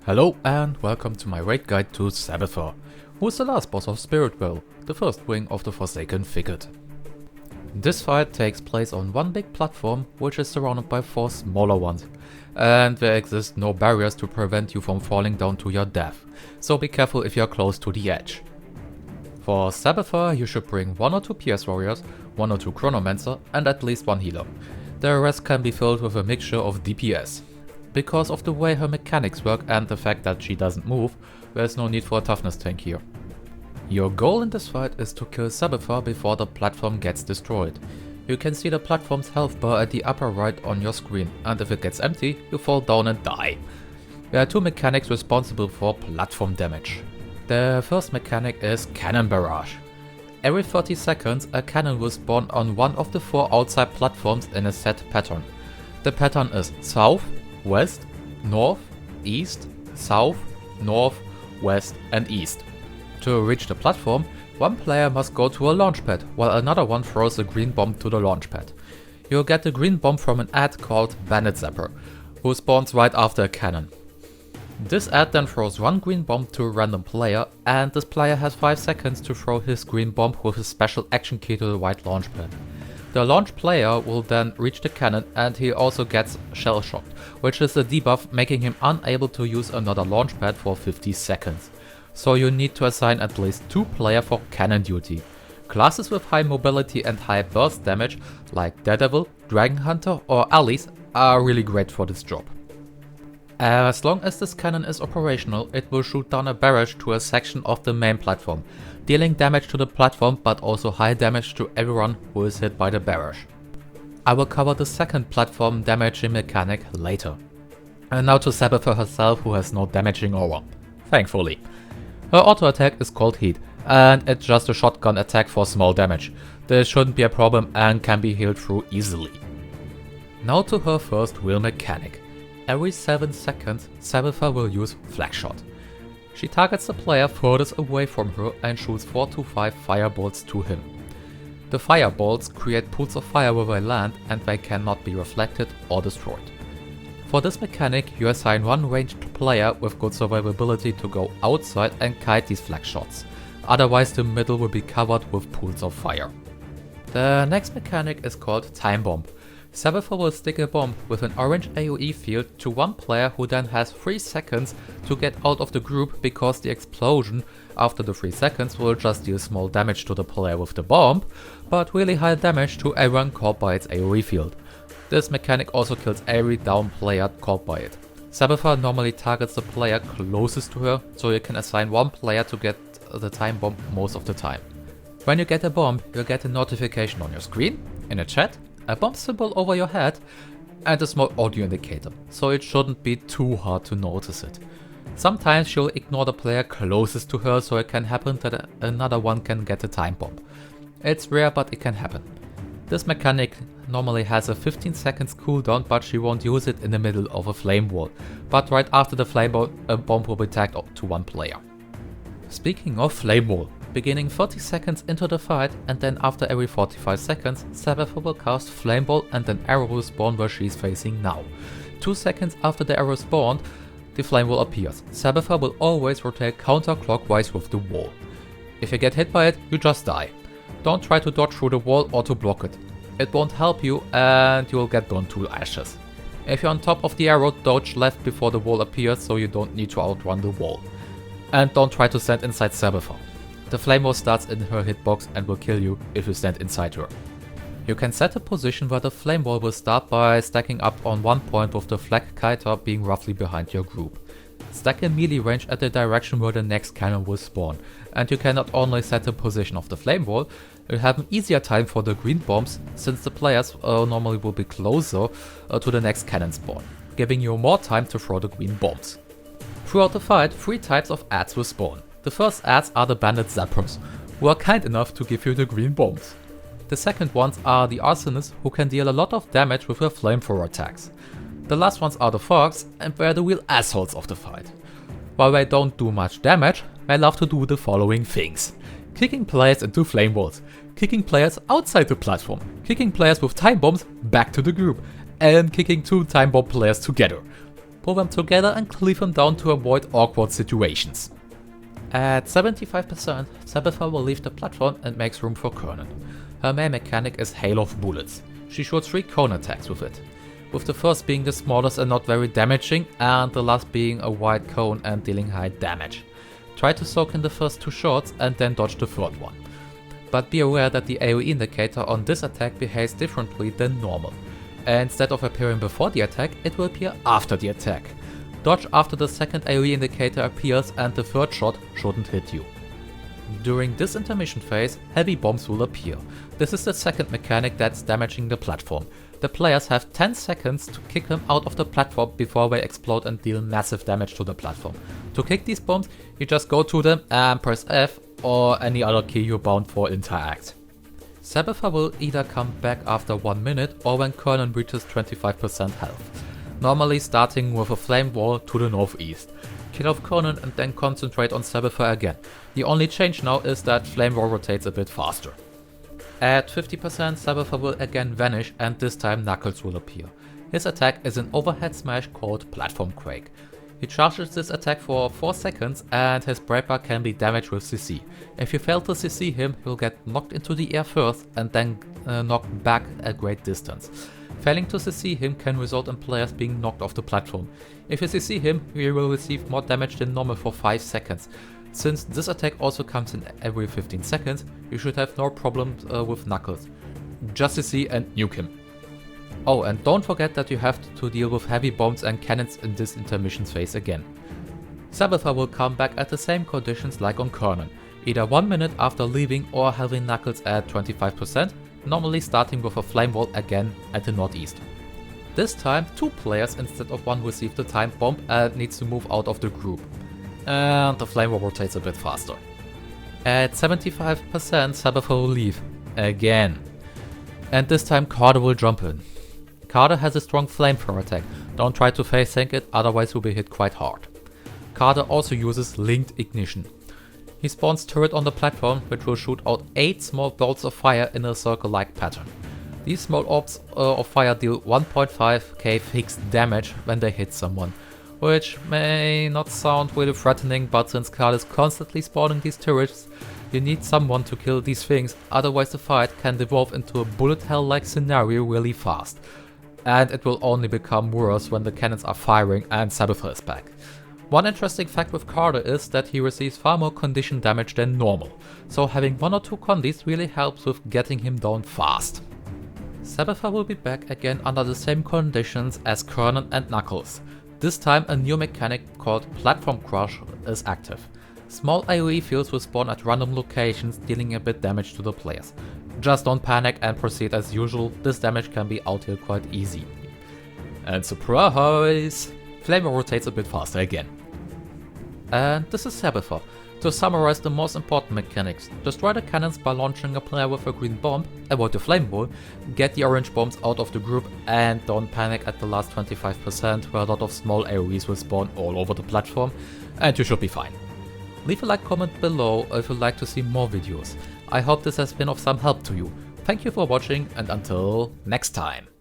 Hello and welcome to my raid guide to Sabetha, who is the last boss of Spiritville, the first wing of the Forsaken Thicket. This fight takes place on one big platform which is surrounded by 4 smaller ones, and there exist no barriers to prevent you from falling down to your death, so be careful if you are close to the edge. For Sabetha you should bring 1 or 2 PS warriors, 1 or 2 chronomancer and at least 1 healer. The rest can be filled with a mixture of DPS. Because of the way her mechanics work and the fact that she doesn't move, there's no need for a toughness tank here. Your goal in this fight is to kill Sabetha before the platform gets destroyed. You can see the platform's health bar at the upper right on your screen, and if it gets empty, you fall down and die. There are 2 mechanics responsible for platform damage. The first mechanic is Cannon Barrage. Every 30 seconds a cannon will spawn on one of the 4 outside platforms in a set pattern. The pattern is south, west, north, east, south, north, west and east. To reach the platform, one player must go to a launch pad, while another one throws a green bomb to the launch pad. You'll get the green bomb from an ad called Bandit Zapper, who spawns right after a cannon. This ad then throws 1 green bomb to a random player, and this player has 5 seconds to throw his green bomb with his special action key to the white launch pad. The launch player will then reach the cannon and he also gets shell shocked, which is a debuff making him unable to use another launch pad for 50 seconds. So you need to assign at least 2 players for cannon duty. Classes with high mobility and high burst damage like Daredevil, Dragon Hunter or Alice are really great for this job. As long as this cannon is operational, it will shoot down a barrage to a section of the main platform, dealing damage to the platform but also high damage to everyone who is hit by the barrage. I will cover the second platform damaging mechanic later. And now to Sabetha herself, who has no damaging aura, thankfully. Her auto attack is called Heat, and it's just a shotgun attack for small damage. This shouldn't be a problem and can be healed through easily. Now to her first real mechanic. Every 7 seconds, Sabetha will use Flag Shot. She targets the player furthest away from her and shoots 4 to 5 firebolts to him. The firebolts create pools of fire where they land and they cannot be reflected or destroyed. For this mechanic, you assign 1 ranged player with good survivability to go outside and kite these flag shots, otherwise the middle will be covered with pools of fire. The next mechanic is called Time Bomb. Sabetha will stick a bomb with an orange AoE field to 1 player who then has 3 seconds to get out of the group, because the explosion after the 3 seconds will just deal small damage to the player with the bomb, but really high damage to everyone caught by its AoE field. This mechanic also kills every down player caught by it. Sabetha normally targets the player closest to her, so you can assign 1 player to get the time bomb most of the time. When you get a bomb, you'll get a notification on your screen, in a chat, a bomb symbol over your head and a small audio indicator, so it shouldn't be too hard to notice it. Sometimes she'll ignore the player closest to her, so it can happen that another one can get a time bomb. It's rare, but it can happen. This mechanic normally has a 15 seconds cooldown, but she won't use it in the middle of a flame wall, but right after the flame wall a bomb will be tagged to 1 player. Speaking of flame wall, beginning 30 seconds into the fight and then after every 45 seconds, Sabetha will cast Flame Ball and an arrow will spawn where she's facing now. 2 seconds after the arrow spawned, the flame wall appears. Sabetha will always rotate counterclockwise with the wall. If you get hit by it, you just die. Don't try to dodge through the wall or to block it. It won't help you and you will get burned to ashes. If you're on top of the arrow, dodge left before the wall appears so you don't need to outrun the wall. And don't try to stand inside Sabetha. The flame wall starts in her hitbox and will kill you if you stand inside her. You can set a position where the flame wall will start by stacking up on 1 point with the flag kiter being roughly behind your group. Stack in melee range at the direction where the next cannon will spawn, and you can not only set the position of the flame wall, you'll have an easier time for the green bombs, since the players normally will be closer to the next cannon spawn, giving you more time to throw the green bombs. Throughout the fight, 3 types of ads will spawn. The first ads are the Bandit Zappers, who are kind enough to give you the green bombs. The second ones are the Arsonists, who can deal a lot of damage with their flamethrower attacks. The last ones are the Fogs, and they're the real assholes of the fight. While they don't do much damage, they love to do the following things: kicking players into flame walls, kicking players outside the platform, kicking players with time bombs back to the group, and kicking 2 time bomb players together. pull them together and cleave them down to avoid awkward situations. At 75%, Sabetha will leave the platform and makes room for Kernan. Her main mechanic is Hail of Bullets. She shoots 3 cone attacks with it, with the first being the smallest and not very damaging, and the last being a wide cone and dealing high damage. Try to soak in the first 2 shots and then dodge the third one. But be aware that the AoE indicator on this attack behaves differently than normal. Instead of appearing before the attack, it will appear after the attack. Dodge after the second AoE indicator appears and the third shot shouldn't hit you. During this intermission phase, heavy bombs will appear. This is the second mechanic that's damaging the platform. The players have 10 seconds to kick them out of the platform before they explode and deal massive damage to the platform. To kick these bombs, you just go to them and press F or any other key you're bound for interact. Sabetha will either come back after 1 minute or when Kernan reaches 25% health. Normally starting with a flame wall to the northeast. Kill off Kernan and then concentrate on Sabetha again. The only change now is that flame wall rotates a bit faster. At 50%, Sabetha will again vanish and this time Knuckles will appear. His attack is an overhead smash called Platform Quake. He charges this attack for 4 seconds and his breakbar can be damaged with CC. If you fail to CC him, he'll get knocked into the air first and then knocked back a great distance. Failing to CC him can result in players being knocked off the platform. If you CC him, you will receive more damage than normal for 5 seconds. Since this attack also comes in every 15 seconds, you should have no problems with Knuckles. Just CC and nuke him. Oh, and don't forget that you have to deal with heavy bombs and cannons in this intermission phase again. Sabetha will come back at the same conditions like on Kernan, either 1 minute after leaving or having Knuckles at 25%, normally starting with a flame wall again at the northeast. This time 2 players instead of 1 receive the time bomb and needs to move out of the group. And the flame wall rotates a bit faster. At 75% Sabetha will leave, again. And this time Carter will jump in. Carter has a strong flamethrower attack, don't try to face tank it, otherwise you'll be hit quite hard. Carter also uses linked ignition. He spawns turret on the platform which will shoot out 8 small bolts of fire in a circle-like pattern. These small orbs of fire deal 1.5k fixed damage when they hit someone, which may not sound really threatening, but since Carter is constantly spawning these turrets, you need someone to kill these things, otherwise the fight can devolve into a bullet hell-like scenario really fast. And it will only become worse when the cannons are firing and Sabetha is back. One interesting fact with Carter is that he receives far more condition damage than normal, so having 1 or 2 condis really helps with getting him down fast. Sabetha will be back again under the same conditions as Kernan and Knuckles. This time a new mechanic called Platform Crush is active. Small AoE fields will spawn at random locations, dealing a bit damage to the players. Just don't panic and proceed as usual, this damage can be outhit quite easy. And surprise! Flame rotates a bit faster again. And this is Sabetha. To summarize the most important mechanics: destroy the cannons by launching a player with a green bomb, avoid the flame wall, get the orange bombs out of the group, and don't panic at the last 25% where a lot of small AoEs will spawn all over the platform, and you should be fine. Leave a like comment below if you'd like to see more videos. I hope this has been of some help to you. Thank you for watching and until next time.